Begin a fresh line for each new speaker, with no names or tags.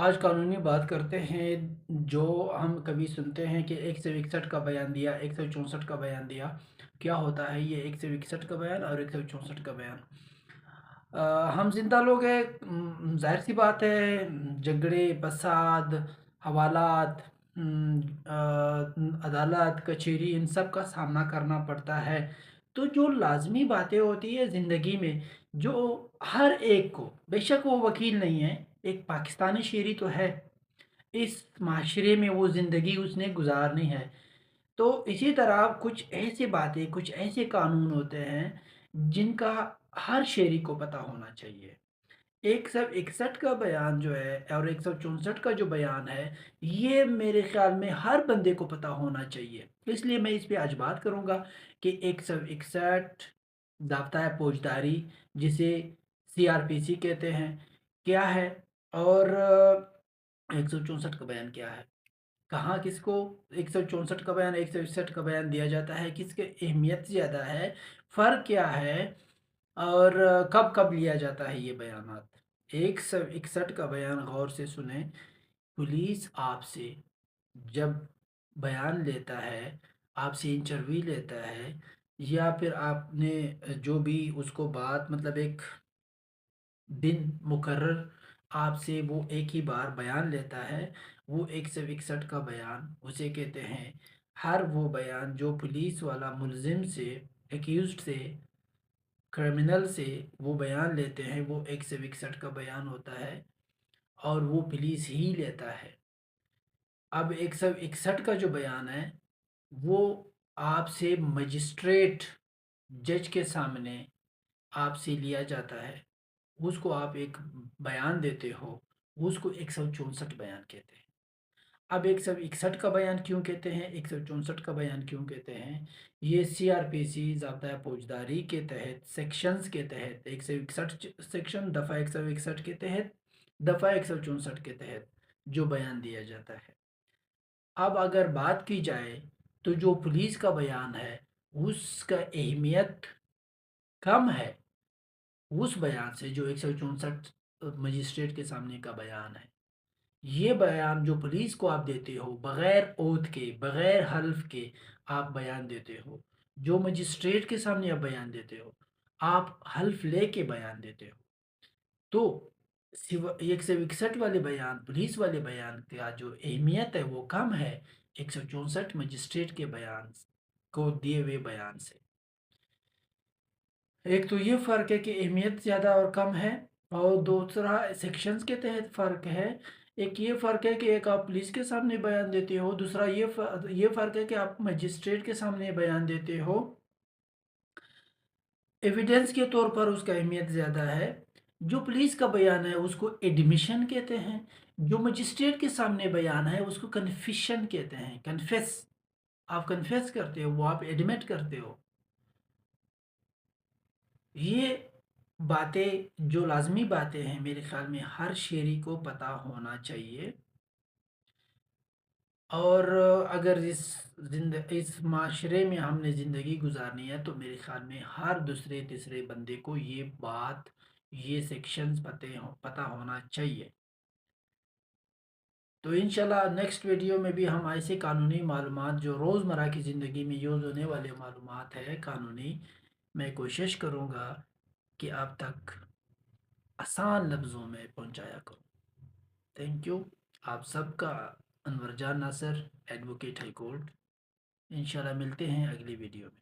آج قانونی بات کرتے ہیں۔ جو ہم کبھی سنتے ہیں کہ 161 کا بیان دیا، 164 کا بیان دیا، کیا ہوتا ہے یہ 161 کا بیان اور 164 کا بیان؟ ہم زندہ لوگ ہیں، ظاہر سی بات ہے، جھگڑے، فساد، حوالات، عدالت، کچہری، ان سب کا سامنا کرنا پڑتا ہے۔ تو جو لازمی باتیں ہوتی ہے زندگی میں، جو ہر ایک کو، بے شک وہ وکیل نہیں ہے، ایک پاکستانی شہری تو ہے، اس معاشرے میں وہ زندگی اس نے گزارنی ہے، تو اسی طرح کچھ ایسی باتیں، کچھ ایسے قانون ہوتے ہیں جن کا ہر شہری کو پتہ ہونا چاہیے۔ 161 کا بیان جو ہے اور 164 کا جو بیان ہے، یہ میرے خیال میں ہر بندے کو پتہ ہونا چاہیے۔ اس لیے میں اس پہ آج بات کروں گا کہ 161 ضابطۂ فوجداری، جسے CRPC کہتے ہیں، کیا ہے، اور 164 کا بیان کیا ہے، کہاں کس کو 164 کا بیان 161 کا بیان دیا جاتا ہے، کس کے اہمیت زیادہ ہے، فرق کیا ہے، اور کب کب لیا جاتا ہے یہ بیانات۔ 161 کا بیان غور سے سنیں۔ پولیس آپ سے جب بیان لیتا ہے، آپ سے انٹرویو لیتا ہے، یا پھر آپ نے جو بھی اس کو بات، مطلب ایک دن مقرر آپ سے وہ ایک ہی بار بیان لیتا ہے، وہ 161 کا بیان اسے کہتے ہیں۔ ہر وہ بیان جو پولیس والا ملزم سے، ایکیوزڈ سے، کرمنل سے وہ بیان لیتے ہیں، وہ 161 کا بیان ہوتا ہے، اور وہ پولیس ہی لیتا ہے۔ اب 161 کا جو بیان ہے، وہ آپ سے مجسٹریٹ جج کے سامنے آپ سے لیا جاتا ہے، اس کو آپ ایک بیان دیتے ہو، اس کو 164 بیان کہتے ہیں۔ اب 161 کا بیان کیوں کہتے ہیں، 164 کا بیان کیوں کہتے ہیں؟ یہ CRPC ضابطۂ فوجداری کے تحت، سیکشنز کے تحت، 161 سیکشن دفعہ 161 کے تحت، دفعہ 164 کے تحت جو بیان دیا جاتا ہے۔ اب اگر بات کی جائے تو جو پولیس کا بیان ہے، اس کا اہمیت کم ہے اس بیان سے جو 164 مجسٹریٹ کے سامنے کا بیان ہے۔ یہ بیان جو پولیس کو آپ دیتے ہو، بغیر اوتھ کے، بغیر حلف کے آپ بیان دیتے ہو، جو مجسٹریٹ کے سامنے آپ بیان دیتے ہو، آپ حلف لے کے بیان دیتے ہو، تو 161 والے بیان، پولیس والے بیان کا جو اہمیت ہے وہ کم ہے 164 مجسٹریٹ کے بیان کو دیے ہوئے بیان سے۔ ایک تو یہ فرق ہے کہ اہمیت زیادہ اور کم ہے، اور دوسرا سیکشنز کے تحت فرق ہے۔ ایک یہ فرق ہے کہ ایک آپ پولیس کے سامنے بیان دیتے ہو، دوسرا یہ فرق ہے کہ آپ مجسٹریٹ کے سامنے بیان دیتے ہو۔ ایویڈنس کے طور پر اس کا اہمیت زیادہ ہے۔ جو پولیس کا بیان ہے اس کو ایڈمیشن کہتے ہیں، جو مجسٹریٹ کے سامنے بیان ہے اس کو کنفیشن کہتے ہیں، کنفیس، آپ کنفیس کرتے ہو، وہ آپ ایڈمٹ کرتے ہو۔ یہ باتیں جو لازمی باتیں ہیں، میرے خیال میں ہر شہری کو پتہ ہونا چاہیے، اور اگر اس معاشرے میں ہم نے زندگی گزارنی ہے تو میرے خیال میں ہر دوسرے تیسرے بندے کو یہ بات، یہ سیکشنز پتہ ہونا چاہیے۔ تو انشاءاللہ نیکسٹ ویڈیو میں بھی ہم ایسے قانونی معلومات جو روزمرہ کی زندگی میں یوز ہونے والے معلومات ہے قانونی، میں کوشش کروں گا کہ آپ تک آسان لفظوں میں پہنچایا کروں۔ تھینک یو، آپ سب کا انور جان ناصر، ایڈوکیٹ ہائی کورٹ۔ انشاءاللہ ملتے ہیں اگلی ویڈیو میں۔